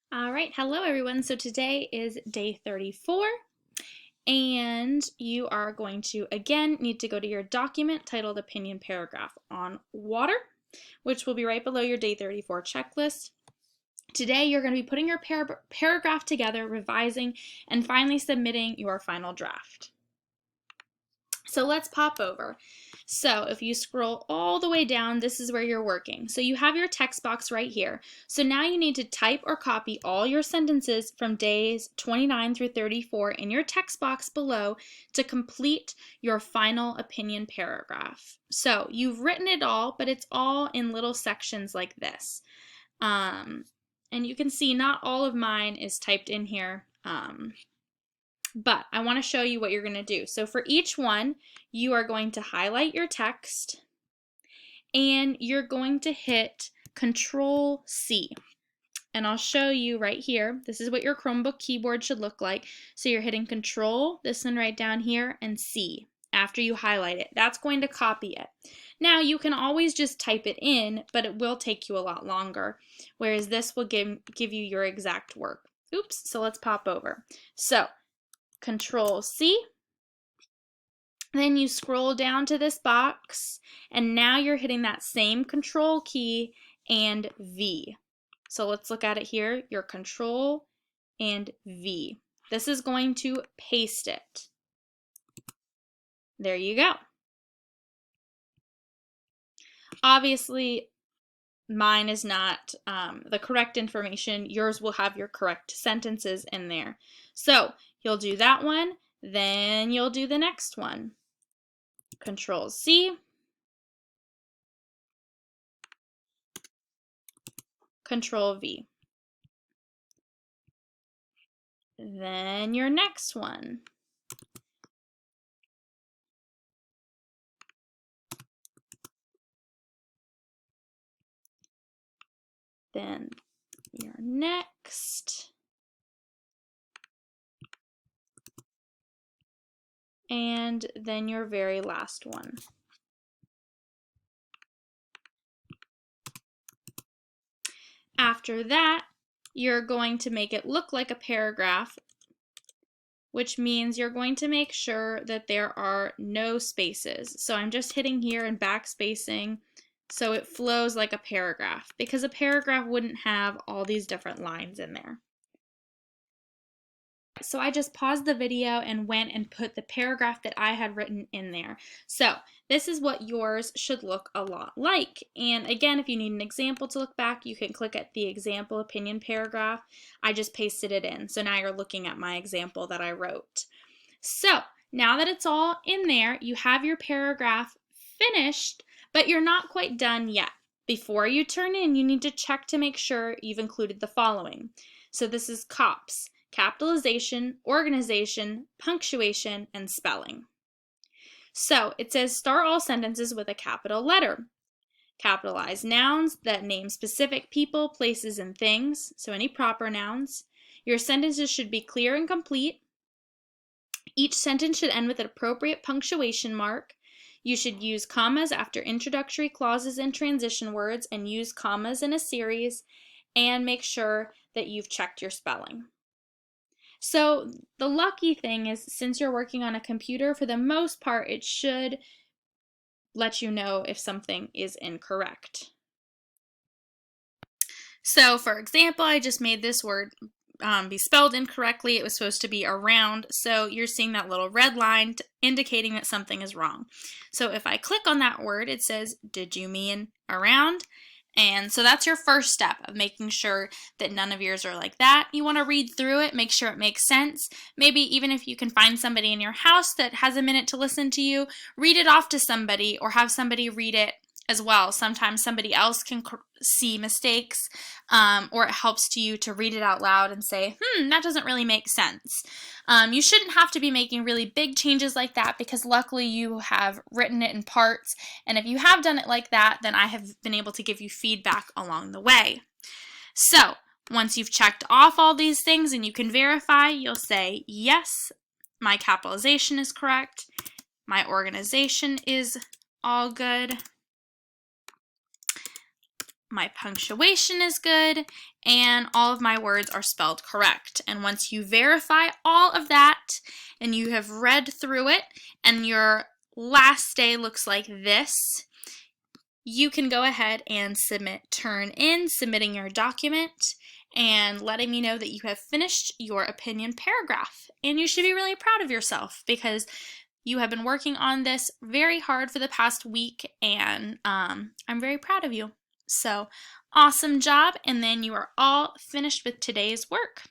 All right, hello everyone. So today is day 34, and you are going to again need to go to your document titled Opinion Paragraph on Water, which will be right below your day 34 checklist. Today you're going to be putting your paragraph together, revising, and finally submitting your final draft. So let's pop over. So if you scroll all the way down, this is where you're working. So you have your text box right here. So now you need to type or copy all your sentences from days 29 through 34 in your text box below to complete your final opinion paragraph. So you've written it all, but it's all in little sections like this. And you can see not all of mine is typed in here. But I want to show you what you're going to do. So for each one, you are going to highlight your text and you're going to hit Control C. And I'll show you right here. This is what your Chromebook keyboard should look like. So you're hitting Control, this one right down here, and C after you highlight it. That's going to copy it. Now you can always just type it in, but it will take you a lot longer, whereas this will give you your exact work. Oops, so let's pop over. So Control C. Then you scroll down to this box, and now you're hitting that same Control key and V. So let's look at it here. Your Control and V. This is going to paste it. There you go. Obviously, mine is not the correct information. Yours will have your correct sentences in there. So you'll do that one, then you'll do the next one. Control C. Control V. Then your next one. Then your next. And then your very last one. After that, you're going to make it look like a paragraph, which means you're going to make sure that there are no spaces. So I'm just hitting here and backspacing so it flows like a paragraph, because a paragraph wouldn't have all these different lines in there. So I just paused the video and went and put the paragraph that I had written in there. So this is what yours should look a lot like. And again, if you need an example to look back, you can click at the example opinion paragraph. I just pasted it in. So now you're looking at my example that I wrote. So now that it's all in there, you have your paragraph finished, but you're not quite done yet. Before you turn in, you need to check to make sure you've included the following. So this is COPS. Capitalization, organization, punctuation, and spelling. So it says start all sentences with a capital letter. Capitalize nouns that name specific people, places, and things, so any proper nouns. Your sentences should be clear and complete. Each sentence should end with an appropriate punctuation mark. You should use commas after introductory clauses and transition words, and use commas in a series, and make sure that you've checked your spelling. So the lucky thing is, since you're working on a computer, for the most part, it should let you know if something is incorrect. So for example, I just made this word be spelled incorrectly. It was supposed to be around, so you're seeing that little red line indicating that something is wrong. So if I click on that word, it says, did you mean around? And so that's your first step of making sure that none of yours are like that. You want to read through it, make sure it makes sense. Maybe even if you can find somebody in your house that has a minute to listen to you, read it off to somebody or have somebody read it as well. Sometimes somebody else can see mistakes, or it helps to you to read it out loud and say, that doesn't really make sense. You shouldn't have to be making really big changes like that, because luckily you have written it in parts, and if you have done it like that, then I have been able to give you feedback along the way. So once you've checked off all these things and you can verify, you'll say, yes, my capitalization is correct, my organization is all good, my punctuation is good, and all of my words are spelled correct. And once you verify all of that and you have read through it and your last day looks like this, you can go ahead and turn in submitting your document and letting me know that you have finished your opinion paragraph. And you should be really proud of yourself because you have been working on this very hard for the past week, and I'm very proud of you. So awesome job, and then you are all finished with today's work.